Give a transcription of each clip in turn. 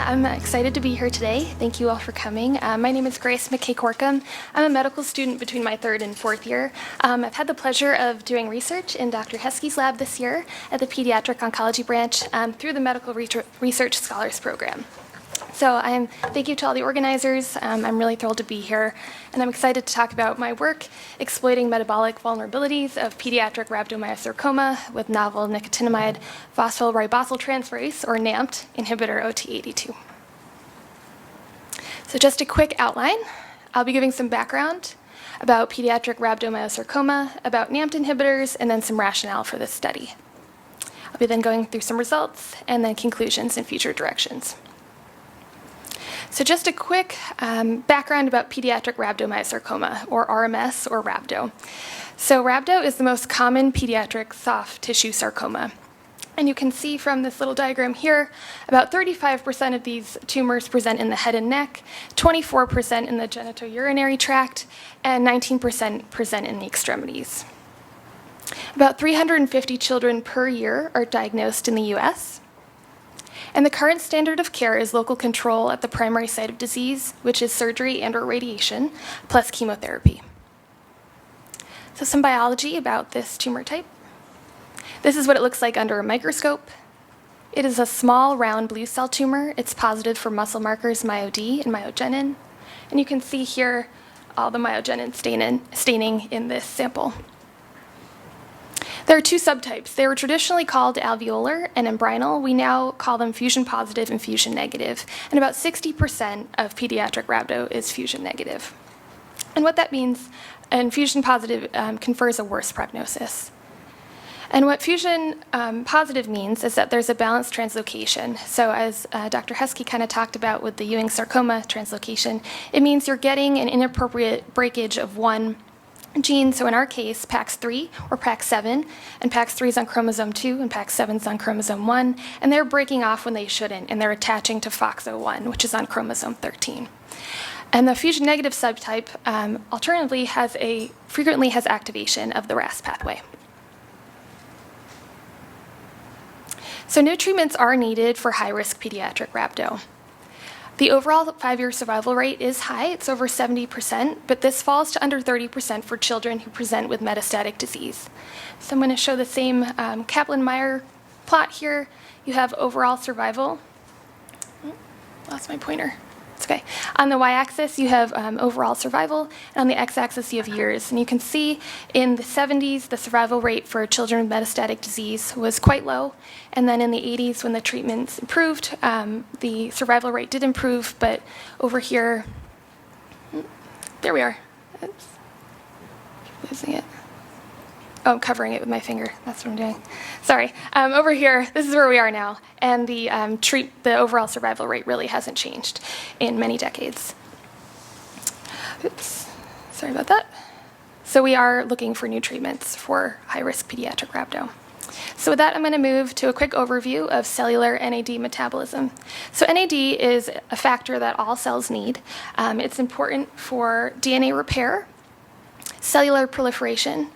I'm excited to be here today. Thank you all for coming. My name is Grace McKay-Corkum. I'm a medical student between my third and fourth year. I've had the pleasure of doing research in Dr. Heskey's lab this year at the Pediatric Oncology branch through the Medical Research Scholars Program. So thank you to all the organizers. I'm really thrilled to be here, and I'm excited to talk about my work exploiting metabolic vulnerabilities of pediatric rhabdomyosarcoma with novel nicotinamide phosphorybosyltransferase, or NAMPT, inhibitor OT82. So just a quick outline. I'll be giving some background about pediatric rhabdomyosarcoma, about NAMPT inhibitors, and then some rationale for this study. I'll be then going through some results and then conclusions and future directions. So just a quick background about pediatric rhabdomyosarcoma, or RMS, or rhabdo. So rhabdo is the most common pediatric soft tissue sarcoma. And you can see from this little diagram here, about 35% of these tumors present in the head and neck, 24% in the genitourinary tract, and 19% present in the extremities. About 350 children per year are diagnosed in the US. And the current standard of care is local control at the primary site of disease, which is surgery and/or radiation, plus chemotherapy. So some biology about this tumor type. This is what it looks like under a microscope. It is a small, round blue cell tumor. It's positive for muscle markers MyoD and myogenin. And you can see here all the myogenin staining in this sample. There are two subtypes. They were traditionally called alveolar and embryonal. We now call them fusion positive and fusion negative. And about 60% of pediatric rhabdo is fusion negative. And what that means, and fusion positive confers a worse prognosis. And what fusion positive means is that there's a balanced translocation. So as Dr. Heskey kind of talked about with the Ewing sarcoma translocation, it means you're getting an inappropriate breakage of one gene. So in our case, PAX3 or PAX7, and PAX3 is on chromosome 2 and PAX7 is on chromosome 1, and they're breaking off when they shouldn't, and they're attaching to FOXO1, which is on chromosome 13. And the fusion negative subtype alternatively frequently has activation of the RAS pathway. So new treatments are needed for high-risk pediatric rhabdo. The overall 5-year survival rate is high, it's over 70%, but this falls to under 30% for children who present with metastatic disease. So I'm going to show the same Kaplan-Meier plot here. You have overall survival. Lost my pointer. It's okay. On the y-axis, you have overall survival, and on the x-axis, you have years. And you can see in the 70s, the survival rate for children with metastatic disease was quite low. And then in the 80s, when the treatments improved, the survival rate did improve. But over here, there we are. Oops. Losing it. Oh, I'm covering it with my finger. That's what I'm doing. Sorry. Over here, this is where we are now. And the overall survival rate really hasn't changed in many decades. Oops. Sorry about that. So we are looking for new treatments for high-risk pediatric rhabdo. So with that, I'm going to move to a quick overview of cellular NAD metabolism. So NAD is a factor that all cells need. It's important for DNA repair, cellular proliferation,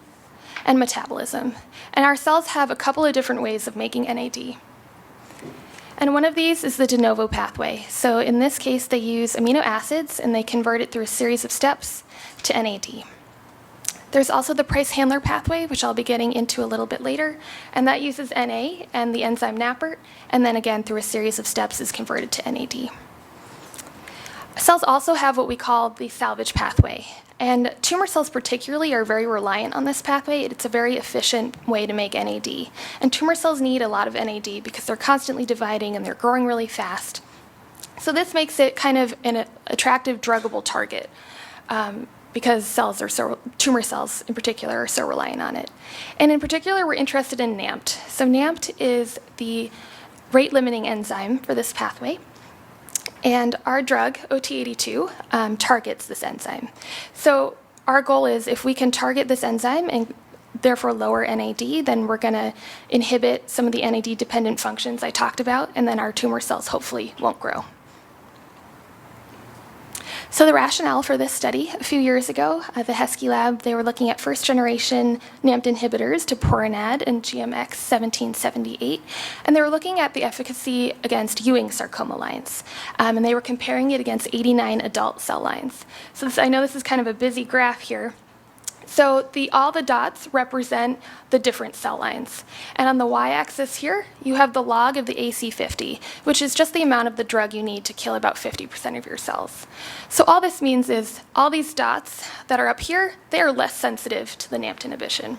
and metabolism. And our cells have a couple of different ways of making NAD. And one of these is the de novo pathway. So in this case, they use amino acids and they convert it through a series of steps to NAD. There's also the Price-Handler pathway, which I'll be getting into a little bit later, and that uses Na and the enzyme NAPERT, and then again through a series of steps is converted to NAD. Cells also have what we call the salvage pathway, and tumor cells particularly are very reliant on this pathway. It's a very efficient way to make NAD, and tumor cells need a lot of NAD because they're constantly dividing and they're growing really fast. So this makes it kind of an attractive druggable target because tumor cells in particular are so reliant on it. And in particular, we're interested in NAMPT. So NAMPT is the rate-limiting enzyme for this pathway. And our drug, OT82, targets this enzyme. So our goal is if we can target this enzyme and therefore lower NAD, then we're going to inhibit some of the NAD-dependent functions I talked about, and then our tumor cells hopefully won't grow. So the rationale for this study, a few years ago, at the Heskey lab, they were looking at first-generation NAMT inhibitors, Toporonad and GMX 1778, and they were looking at the efficacy against Ewing sarcoma lines, and they were comparing it against 89 adult cell lines. So I know this is kind of a busy graph here. So all the dots represent the different cell lines. And on the y-axis here, you have the log of the AC50, which is just the amount of the drug you need to kill about 50% of your cells. So all this means is all these dots that are up here, they are less sensitive to the NAMT inhibition.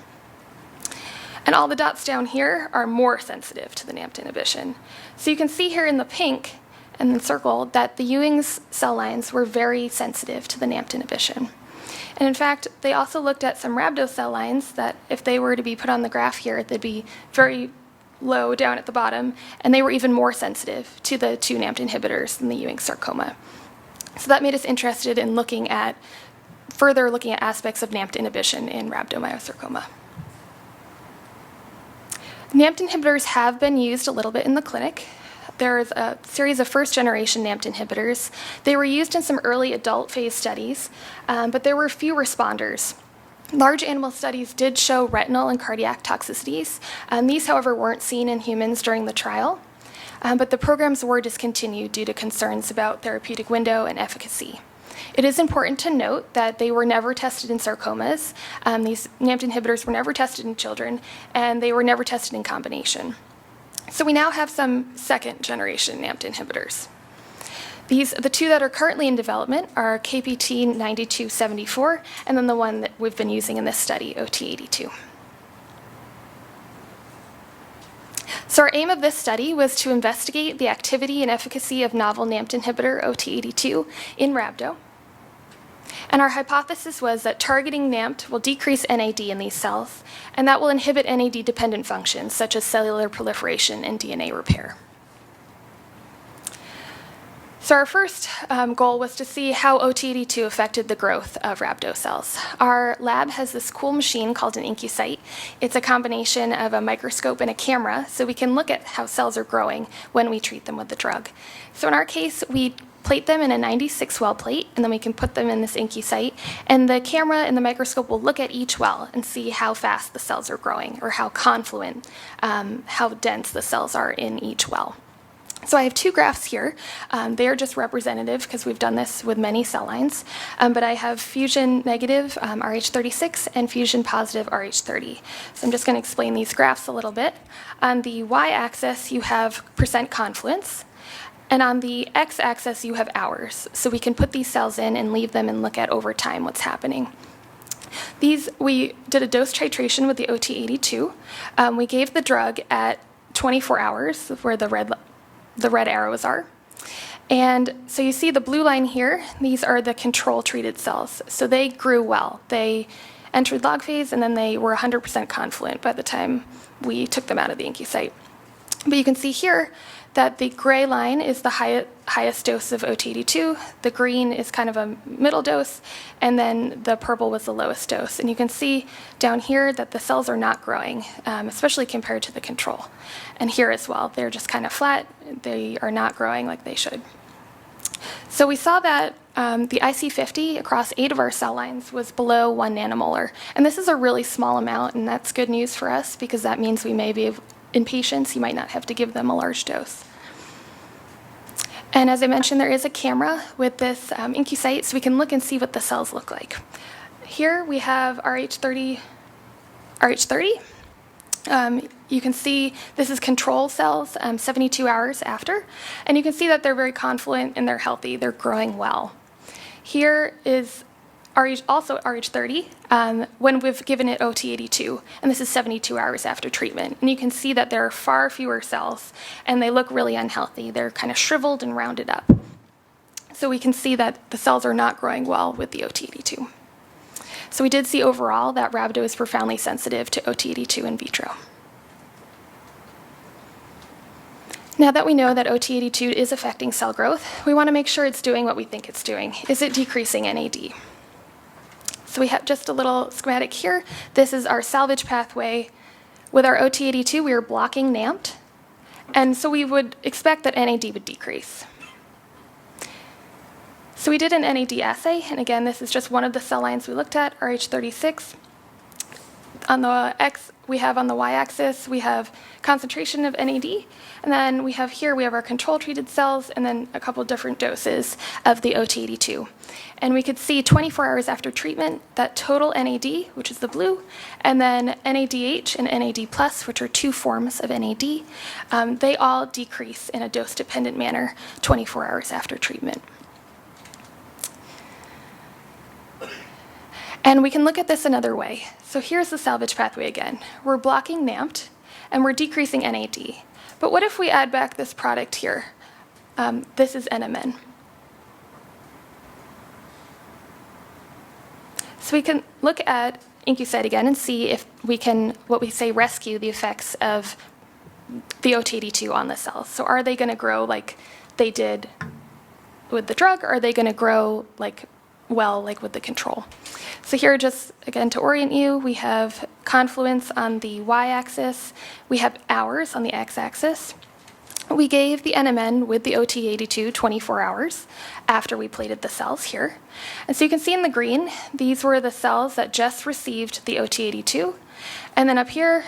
And all the dots down here are more sensitive to the NAMT inhibition. So you can see here in the pink and the circle that the Ewing's cell lines were very sensitive to the NAMT inhibition. And in fact, they also looked at some rhabdo cell lines that if they were to be put on the graph here, they'd be very low down at the bottom, and they were even more sensitive to the two NAMT inhibitors than the Ewing sarcoma. So that made us interested in further looking at aspects of NAMT inhibition in rhabdomyosarcoma. NAMT inhibitors have been used a little bit in the clinic. There's a series of first-generation NAMT inhibitors. They were used in some early adult phase studies, but there were few responders. Large animal studies did show retinal and cardiac toxicities. These, however, weren't seen in humans during the trial, but the programs were discontinued due to concerns about therapeutic window and efficacy. It is important to note that they were never tested in sarcomas. These NAMT inhibitors were never tested in children, and they were never tested in combination. So we now have some second-generation NAMT inhibitors. The two that are currently in development are KPT-9274, and then the one that we've been using in this study, OT82. So our aim of this study was to investigate the activity and efficacy of novel NAMT inhibitor OT82 in rhabdo. And our hypothesis was that targeting NAMT will decrease NAD in these cells, and that will inhibit NAD-dependent functions such as cellular proliferation and DNA repair. So our first goal was to see how OT82 affected the growth of rhabdo cells. Our lab has this cool machine called an IncuSite. It's a combination of a microscope and a camera, so we can look at how cells are growing when we treat them with the drug. So in our case, we plate them in a 96-well plate, and then we can put them in this IncuSite, and the camera and the microscope will look at each well and see how fast the cells are growing, or how confluent, how dense the cells are in each well. So I have two graphs here. They are just representative because we've done this with many cell lines, but I have fusion negative RH36 and fusion positive RH30. So I'm just going to explain these graphs a little bit. On the y-axis, you have percent confluence, and on the x-axis, you have hours. So we can put these cells in and leave them and look at over time what's happening. We did a dose titration with the OT82. We gave the drug at 24 hours, where the red arrows are. And so you see the blue line here, these are the control-treated cells. So they grew well. They entered log phase, and then they were 100% confluent by the time we took them out of the IncuSite. But you can see here that the gray line is the highest dose of OT82, the green is kind of a middle dose, and then the purple was the lowest dose. And you can see down here that the cells are not growing, especially compared to the control. And here as well, they're just kind of flat, they are not growing like they should. So we saw that the IC50 across 8 of our cell lines was below 1 nanomolar. And this is a really small amount, and that's good news for us because that means we may be in patients, you might not have to give them a large dose. And as I mentioned, there is a camera with this IncuSite, so we can look and see what the cells look like. Here we have RH30. You can see this is control cells 72 hours after, and you can see that they're very confluent and they're healthy, they're growing well. Here is also RH30 when we've given it OT82, and this is 72 hours after treatment. And you can see that there are far fewer cells, and they look really unhealthy. They're kind of shriveled and rounded up. So we can see that the cells are not growing well with the OT82. So we did see overall that rhabdo is profoundly sensitive to OT82 in vitro. Now that we know that OT82 is affecting cell growth, we want to make sure it's doing what we think it's doing. Is it decreasing NAD? So we have just a little schematic here. This is our salvage pathway. With our OT82, we are blocking NAMT, and so we would expect that NAD would decrease. So we did an NAD assay, and again, this is just one of the cell lines we looked at, RH36. On the we have on the y-axis, we have concentration of NAD, and then we have our control-treated cells, and then a couple different doses of the OT82. And we could see 24 hours after treatment that total NAD, which is the blue, and then NADH and NAD+, which are two forms of NAD, they all decrease in a dose-dependent manner 24 hours after treatment. And we can look at this another way. So here's the salvage pathway again. We're blocking NAMPT, and we're decreasing NAD. But what if we add back this product here? This is NMN. So we can look at IncuCyte again and see if we can, what we say, rescue the effects of the OT82 on the cells. So are they going to grow like they did with the drug, or are they going to grow like with the control? So here, just again to orient you, we have confluence on the y-axis, we have hours on the x-axis. We gave the NMN with the OT82 24 hours after we plated the cells here. And so you can see in the green, these were the cells that just received the OT82. And then up here,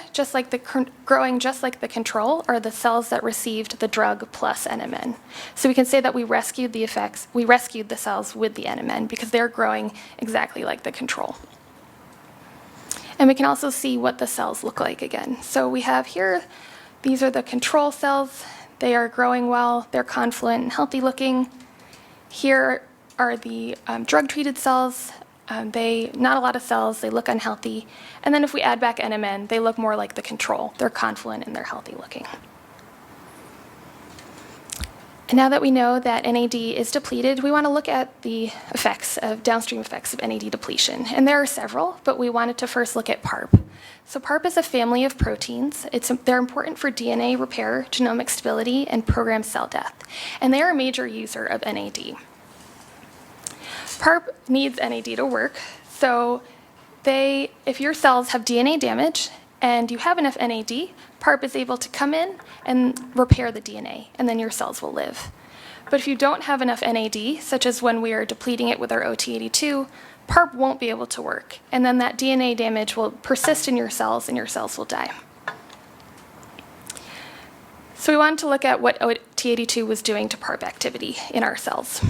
growing just like the control, are the cells that received the drug plus NMN. So we can say that we rescued the cells with the NMN because they're growing exactly like the control. And we can also see what the cells look like again. So we have here, these are the control cells. They are growing well, they're confluent and healthy looking. Here are the drug-treated cells. Not a lot of cells, they look unhealthy. And then if we add back NMN, they look more like the control. They're confluent and they're healthy looking. And now that we know that NAD is depleted, we want to look at the downstream effects of NAD depletion. And there are several, but we wanted to first look at PARP. So PARP is a family of proteins. They're important for DNA repair, genomic stability, and programmed cell death. And they are a major user of NAD. PARP needs NAD to work, so if your cells have DNA damage and you have enough NAD, PARP is able to come in and repair the DNA, and then your cells will live. But if you don't have enough NAD, such as when we are depleting it with our OT82, PARP won't be able to work, and then that DNA damage will persist in your cells, and your cells will die. So we wanted to look at what OT82 was doing to PARP activity in our cells.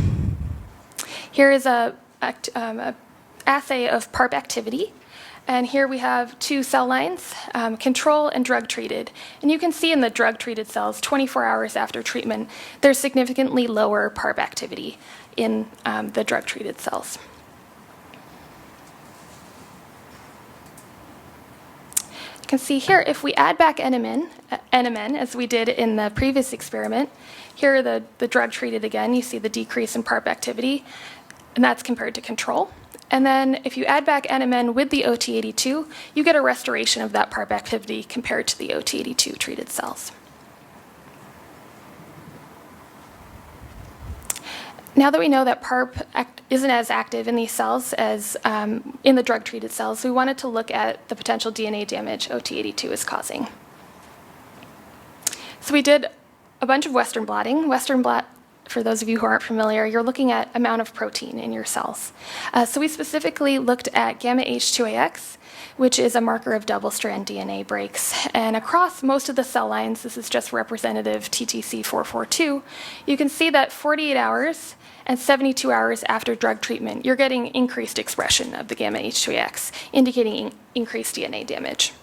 Here is an assay of PARP activity. And here we have two cell lines, control and drug-treated. And you can see in the drug-treated cells, 24 hours after treatment, there's significantly lower PARP activity in the drug-treated cells. You can see here, if we add back NMN, as we did in the previous experiment, here are the drug-treated again, you see the decrease in PARP activity, and that's compared to control. And then if you add back NMN with the OT82, you get a restoration of that PARP activity compared to the OT82 treated cells. Now that we know that PARP isn't as active in these cells as in the drug-treated cells, we wanted to look at the potential DNA damage OT82 is causing. So we did a bunch of Western blotting. Western blot, for those of you who aren't familiar, you're looking at amount of protein in your cells. So we specifically looked at gamma H2AX, which is a marker of double-strand DNA breaks. And across most of the cell lines, this is just representative TTC442, you can see that 48 hours and 72 hours after drug treatment, you're getting increased expression of the gamma H2AX, indicating increased DNA damage.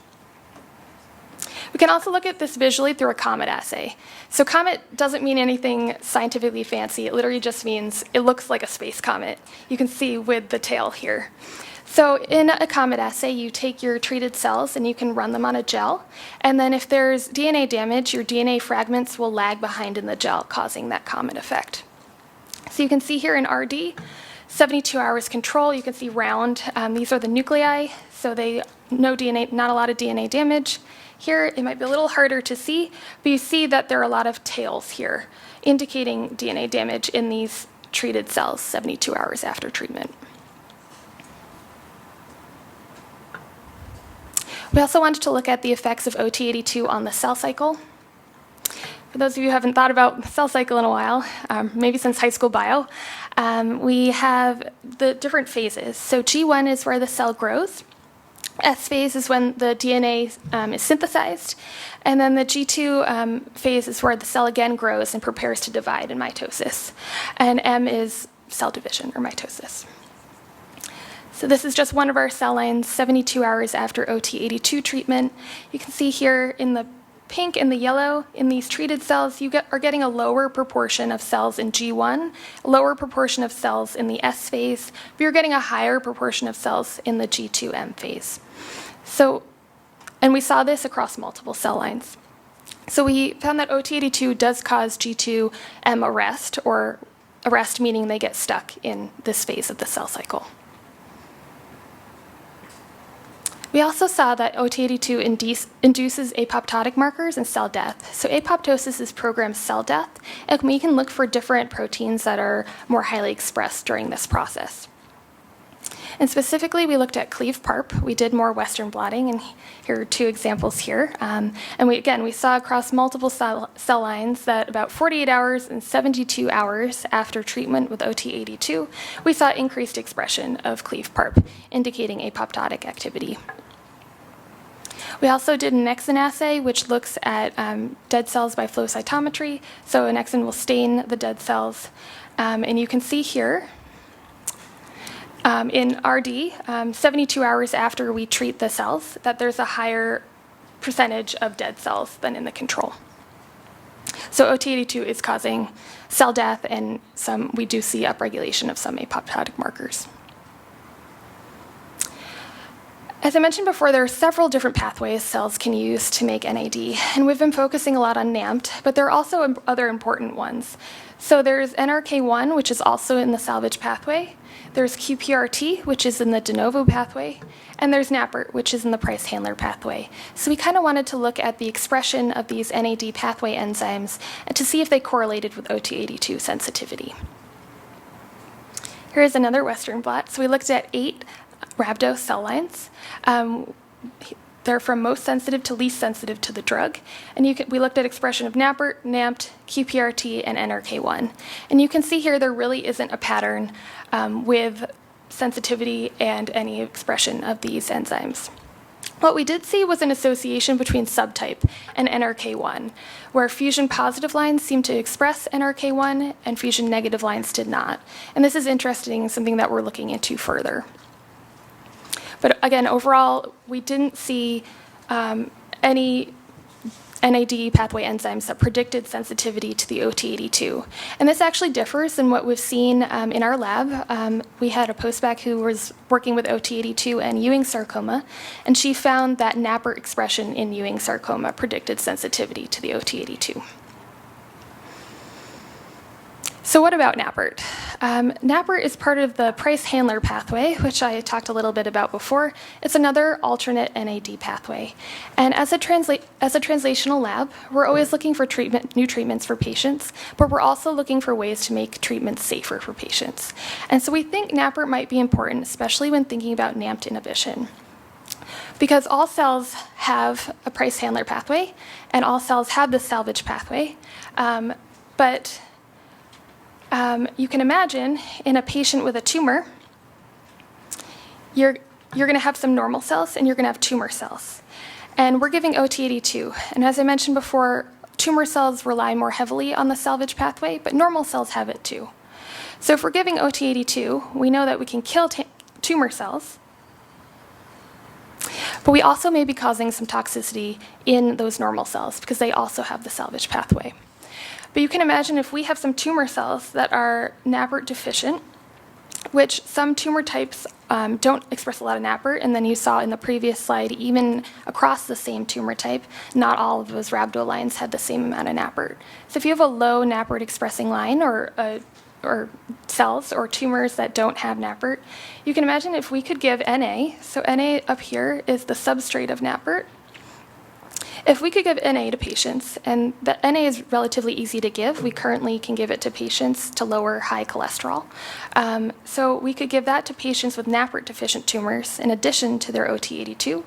We can also look at this visually through a COMET assay. So COMET doesn't mean anything scientifically fancy. It literally just means it looks like a space comet. You can see with the tail here. So in a COMET assay, you take your treated cells and you can run them on a gel. And then if there's DNA damage, your DNA fragments will lag behind in the gel, causing that COMET effect. So you can see here in RD, 72 hours control, you can see round. These are the nuclei, so not a lot of DNA damage. Here, it might be a little harder to see, but you see that there are a lot of tails here, indicating DNA damage in these treated cells 72 hours after treatment. We also wanted to look at the effects of OT82 on the cell cycle. For those of you who haven't thought about the cell cycle in a while, maybe since high school bio, we have the different phases. So G1 is where the cell grows. S phase is when the DNA is synthesized. And then the G2 phase is where the cell again grows and prepares to divide in mitosis. And M is cell division or mitosis. So this is just one of our cell lines 72 hours after OT82 treatment. You can see here in the pink and the yellow, in these treated cells, you are getting a lower proportion of cells in G1, a lower proportion of cells in the S phase, but you're getting a higher proportion of cells in the G2M phase. So, and we saw this across multiple cell lines. So we found that OT82 does cause G2M arrest, or arrest meaning they get stuck in this phase of the cell cycle. We also saw that OT82 induces apoptotic markers and cell death. So apoptosis is programmed cell death, and we can look for different proteins that are more highly expressed during this process. And specifically, we looked at cleaved PARP. We did more Western blotting, and here are two examples here. And we saw across multiple cell lines that about 48 hours and 72 hours after treatment with OT82, we saw increased expression of cleaved PARP, indicating apoptotic activity. We also did an Nexen assay, which looks at dead cells by flow cytometry. So an Nexen will stain the dead cells. And you can see here, in RD, 72 hours after we treat the cells, that there's a higher percentage of dead cells than in the control. So OT82 is causing cell death, and we do see upregulation of some apoptotic markers. As I mentioned before, there are several different pathways cells can use to make NAD, and we've been focusing a lot on NAMT, but there are also other important ones. So there's NRK1, which is also in the salvage pathway. There's QPRT, which is in the de novo pathway, and there's NAPRT, which is in the Price Handler pathway. So we kind of wanted to look at the expression of these NAD pathway enzymes and to see if they correlated with OT82 sensitivity. Here's another Western blot. So we looked at 8 rhabdo cell lines. They're from most sensitive to least sensitive to the drug. And we looked at expression of NAPRT, NAMT, QPRT, and NRK1. And you can see here there really isn't a pattern with sensitivity and any expression of these enzymes. What we did see was an association between subtype and NRK1, where fusion-positive lines seemed to express NRK1 and fusion-negative lines did not. And this is interesting, something that we're looking into further. But again, overall, we didn't see any NAD pathway enzymes that predicted sensitivity to the OT82. And this actually differs in what we've seen in our lab. We had a postbac who was working with OT82 and Ewing sarcoma, and she found that NAPRT expression in Ewing sarcoma predicted sensitivity to the OT82. So what about NAPRT? NAPRT is part of the Price Handler pathway, which I talked a little bit about before. It's another alternate NAD pathway. And as a translational lab, we're always looking for new treatments for patients, but we're also looking for ways to make treatments safer for patients. And so we think NAPRT might be important, especially when thinking about NAMT inhibition. Because all cells have a Price Handler pathway, and all cells have the salvage pathway, but you can imagine in a patient with a tumor, you're going to have some normal cells and you're going to have tumor cells. And we're giving OT82. And as I mentioned before, tumor cells rely more heavily on the salvage pathway, but normal cells have it too. So if we're giving OT82, we know that we can kill tumor cells, but we also may be causing some toxicity in those normal cells because they also have the salvage pathway. But you can imagine if we have some tumor cells that are NAPRT deficient, which some tumor types don't express a lot of NAPRT, and then you saw in the previous slide, even across the same tumor type, not all of those rhabdo lines had the same amount of NAPRT. So if you have a low NAPRT expressing line or cells or tumors that don't have NAPRT, you can imagine if we could give NA, so NA up here is the substrate of NAPRT. If we could give NA to patients, and the NA is relatively easy to give, we currently can give it to patients to lower high cholesterol. So we could give that to patients with NAPRT deficient tumors in addition to their OT82.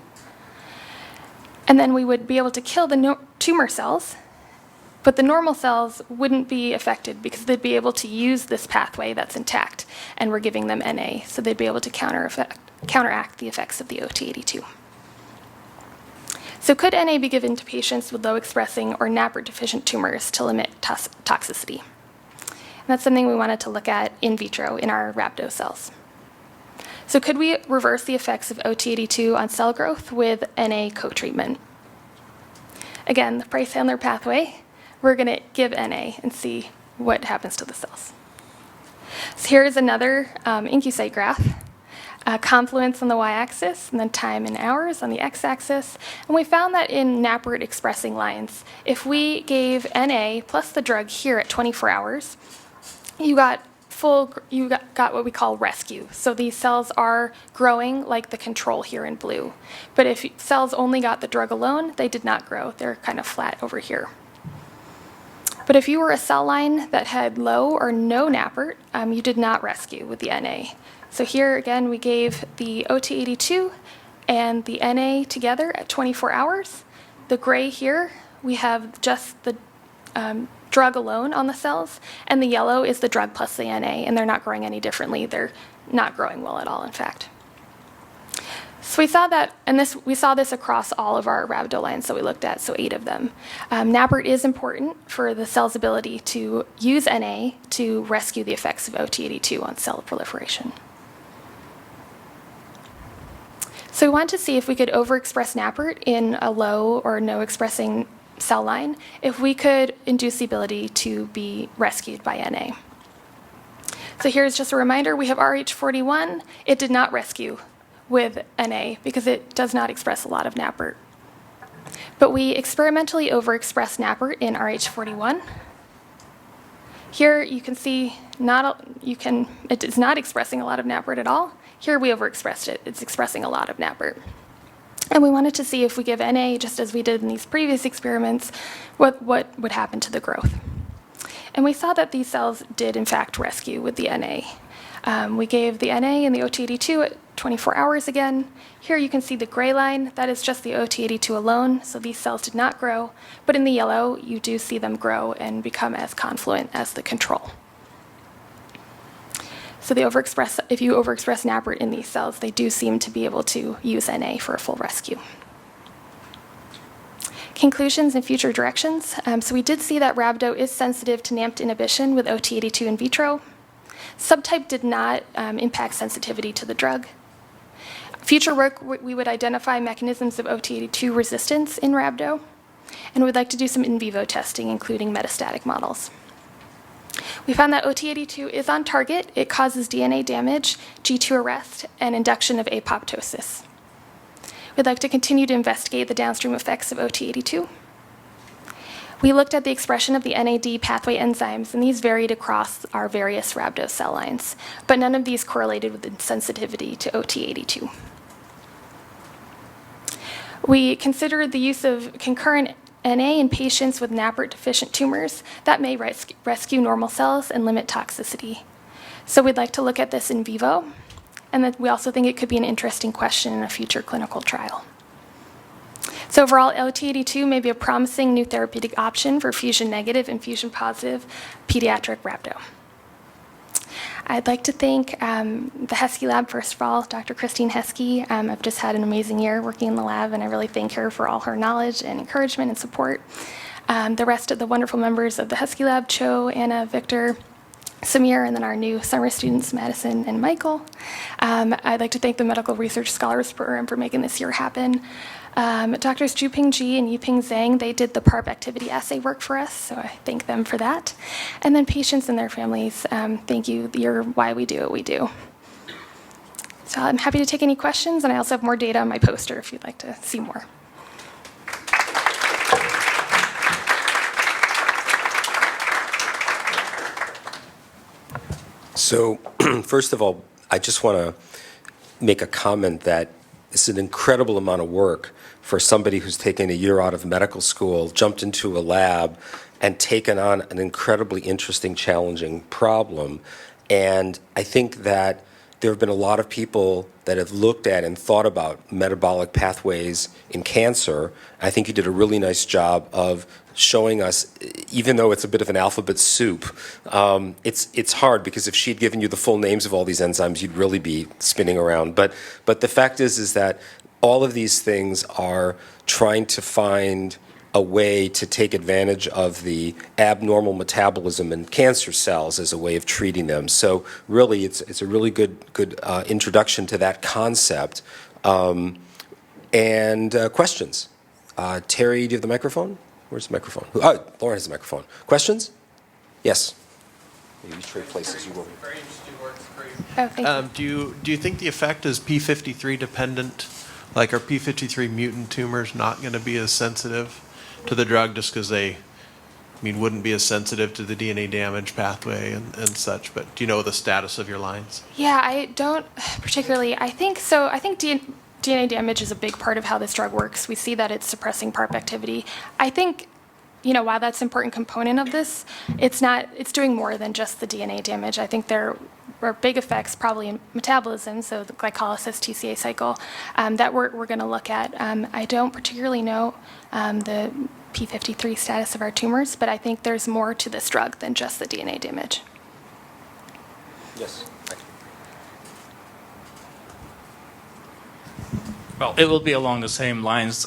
And then we would be able to kill the tumor cells, But the normal cells wouldn't be affected because they'd be able to use this pathway that's intact, and we're giving them NA, so they'd be able to counteract the effects of the OT82. So could NA be given to patients with low-expressing or NAPR-deficient tumors to limit toxicity? And that's something we wanted to look at in vitro in our rhabdo cells. So could we reverse the effects of OT82 on cell growth with NA co-treatment? Again, the Price-Handler pathway, we're going to give NA and see what happens to the cells. So here is another IncuCyte graph. Confluence on the y-axis, and then time in hours on the x-axis. And we found that in NAPR-expressing lines, if we gave NA plus the drug here at 24 hours, you got what we call rescue. So these cells are growing like the control here in blue. But if cells only got the drug alone, they did not grow. They're kind of flat over here. But if you were a cell line that had low or no NAPR, you did not rescue with the NA. So here again, we gave the OT82 and the NA together at 24 hours. The gray here, we have just the drug alone on the cells, and the yellow is the drug plus the NA, and they're not growing any differently. They're not growing well at all, in fact. So we saw that, and we saw this across all of our rhabdo lines that we looked at, so 8 of them. NAPR is important for the cell's ability to use NA to rescue the effects of OT82 on cell proliferation. So we wanted to see if we could overexpress NAPR in a low or no expressing cell line, if we could induce the ability to be rescued by NA. So here's just a reminder, we have RH41. It did not rescue with NA because it does not express a lot of NAPR. But we experimentally overexpressed NAPR in RH41. Here you can see it is not expressing a lot of NAPR at all. Here we overexpressed it. It's expressing a lot of NAPR. And we wanted to see if we give NA, just as we did in these previous experiments, what would happen to the growth. And we saw that these cells did, in fact, rescue with the NA. We gave the NA and the OT82 at 24 hours again. Here you can see the gray line. That is just the OT82 alone, so these cells did not grow. But in the yellow, you do see them grow and become as confluent as the control. So if you overexpress NAPR in these cells, they do seem to be able to use NA for a full rescue. Conclusions and future directions. So we did see that rhabdo is sensitive to NAMPT inhibition with OT82 in vitro. Subtype did not impact sensitivity to the drug. Future work, we would identify mechanisms of OT82 resistance in rhabdo, and we'd like to do some in vivo testing, including metastatic models. We found that OT82 is on target. It causes DNA damage, G2 arrest, and induction of apoptosis. We'd like to continue to investigate the downstream effects of OT82. We looked at the expression of the NAD pathway enzymes, and these varied across our various rhabdo cell lines, but none of these correlated with the sensitivity to OT82. We considered the use of concurrent NA in patients with NAPR-deficient tumors that may rescue normal cells and limit toxicity. So we'd like to look at this in vivo, and that we also think it could be an interesting question in a future clinical trial. So overall, OT82 may be a promising new therapeutic option for fusion-negative and fusion-positive pediatric rhabdo. I'd like to thank the Heskey Lab, first of all, Dr. Christine Heskey. I've just had an amazing year working in the lab, and I really thank her for all her knowledge and encouragement and support. The rest of the wonderful members of the Heskey Lab, Cho, Anna, Victor, Samir, and then our new summer students, Madison and Michael. I'd like to thank the Medical Research Scholars Program for making this year happen. Doctors Juping Ji and Yuping Zhang, they did the PARP activity assay work for us, so I thank them for that. And then patients and their families, thank you. You're why we do what we do. So I'm happy to take any questions, and I also have more data on my poster if you'd like to see more. So first of all, I just want to make a comment that it's an incredible amount of work for somebody who's taken a year out of medical school, jumped into a lab, and taken on an incredibly interesting, challenging problem. And I think that there have been a lot of people that have looked at and thought about metabolic pathways in cancer. I think you did a really nice job of showing us, even though it's a bit of an alphabet soup, it's hard because if she'd given you the full names of all these enzymes, you'd really be spinning around. But the fact is that all of these things are trying to find a way to take advantage of the abnormal metabolism in cancer cells as a way of treating them. So really, it's a really good introduction to that concept. And questions? Terry, do you have the microphone? Where's the microphone? Oh, Lauren has the microphone. Questions? Yes. Maybe trade places. You will. Very interesting work. Great. Oh, thank you. Do you think the effect is p53 dependent? Like, are p53 mutant tumors not going to be as sensitive to the drug just because they, wouldn't be as sensitive to the DNA damage pathway and such? But do you know the status of your lines? Yeah, I don't particularly. I think so. I think DNA damage is a big part of how this drug works. We see that it's suppressing PARP activity. I think, while that's an important component of this, it's doing more than just the DNA damage. I think there are big effects probably in metabolism, so the glycolysis TCA cycle, that we're going to look at. I don't particularly know the p53 status of our tumors, but I think there's more to this drug than just the DNA damage. Yes. Well, it will be along the same lines.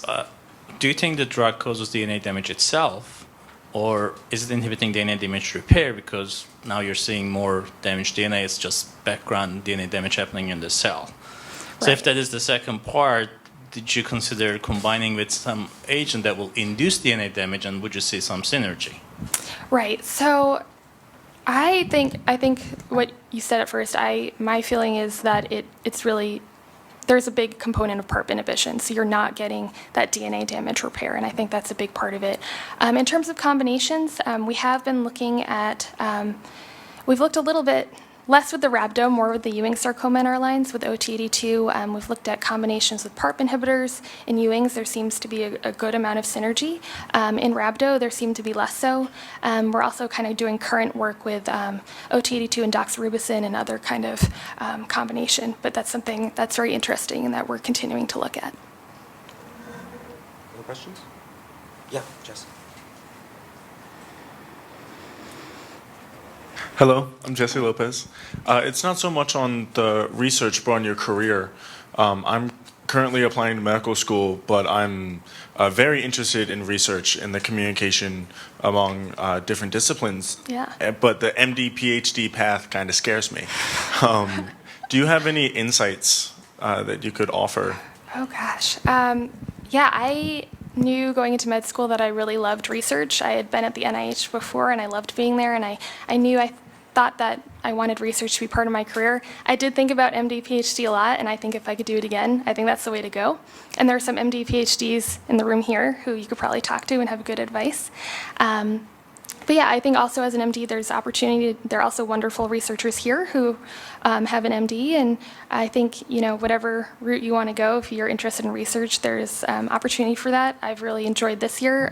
Do you think the drug causes DNA damage itself, or is it inhibiting DNA damage repair because now you're seeing more damaged DNA? It's just background DNA damage happening in the cell. So if that is the second part, did you consider combining with some agent that will induce DNA damage, and would you see some synergy? Right. So I think what you said at first, my feeling is that it's really, there's a big component of PARP inhibition, so you're not getting that DNA damage repair, and I think that's a big part of it. In terms of combinations, we have been looking at, we've looked a little bit less with the rhabdo, more with the Ewing sarcoma in our lines with OT82. We've looked at combinations with PARP inhibitors. In Ewing's, there seems to be a good amount of synergy. In rhabdo, there seem to be less so. We're also kind of doing current work with OT82 and doxorubicin and other kind of combination, but that's something that's very interesting and that we're continuing to look at. Other questions? Yeah, Jess. Hello, I'm Jesse Lopez. It's not so much on the research, but on your career. I'm currently applying to medical school, but I'm very interested in research and the communication among different disciplines. Yeah. But the MD, PhD path kind of scares me. Do you have any insights that you could offer? Oh, gosh. Yeah, I knew going into med school that I really loved research. I had been at the NIH before, and I loved being there, and I thought that I wanted research to be part of my career. I did think about MD, PhD a lot, and I think if I could do it again, I think that's the way to go. And there are some MD, PhDs in the room here who you could probably talk to and have good advice. But yeah, I think also as an MD, there's opportunity. There are also wonderful researchers here who have an MD, and I think whatever route you want to go, if you're interested in research, there's opportunity for that. I've really enjoyed this year.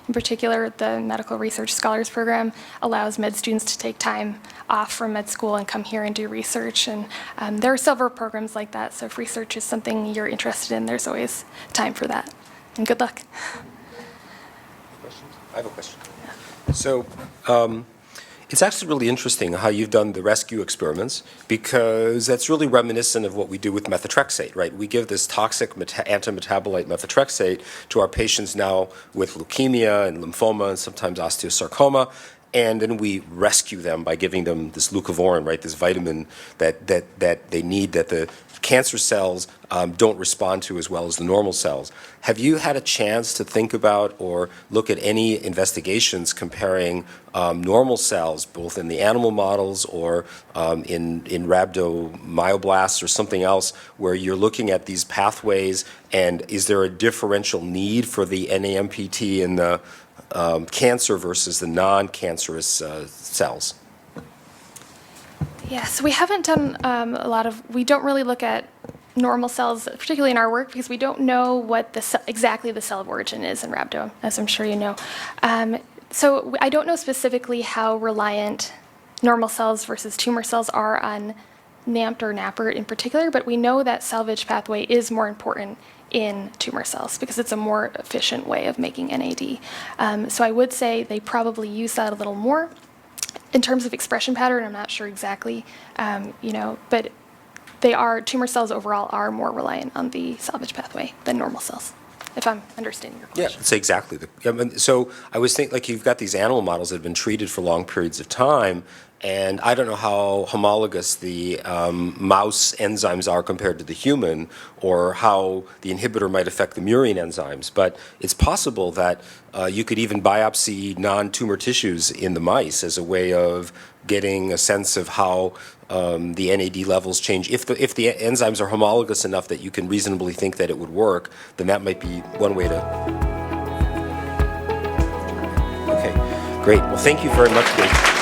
In particular, the Medical Research Scholars Program allows med students to take time off from med school and come here and do research, and there are several programs like that. So if research is something you're interested in, there's always time for that. And good luck. Questions? I have a question. So it's actually really interesting how you've done the rescue experiments, because that's really reminiscent of what we do with methotrexate, right? We give this toxic antimetabolite methotrexate to our patients now with leukemia and lymphoma and sometimes osteosarcoma, and then we rescue them by giving them this leucovorin, right, this vitamin that they need, that the cancer cells don't respond to as well as the normal cells. Have you had a chance to think about or look at any investigations comparing normal cells, both in the animal models or in rhabdomyoblasts or something else, where you're looking at these pathways, and is there a differential need for the NAMPT in the cancer versus the non-cancerous cells? Yes, we haven't done we don't really look at normal cells, particularly in our work, because we don't know what exactly the cell of origin is in rhabdo, as I'm sure you know. So I don't know specifically how reliant normal cells versus tumor cells are on NAMPT or NAPPERT in particular, but we know that salvage pathway is more important in tumor cells because it's a more efficient way of making NAD. So I would say they probably use that a little more. In terms of expression pattern, I'm not sure exactly, but tumor cells overall are more reliant on the salvage pathway than normal cells, if I'm understanding your question. Yeah, it's exactly. So I was thinking, like, you've got these animal models that have been treated for long periods of time, and I don't know how homologous the mouse enzymes are compared to the human, or how the inhibitor might affect the murine enzymes, but it's possible that you could even biopsy non-tumor tissues in the mice as a way of getting a sense of how the NAD levels change. If the enzymes are homologous enough that you can reasonably think that it would work, then that might be one way to... Okay, great. Well, thank you very much, Dave.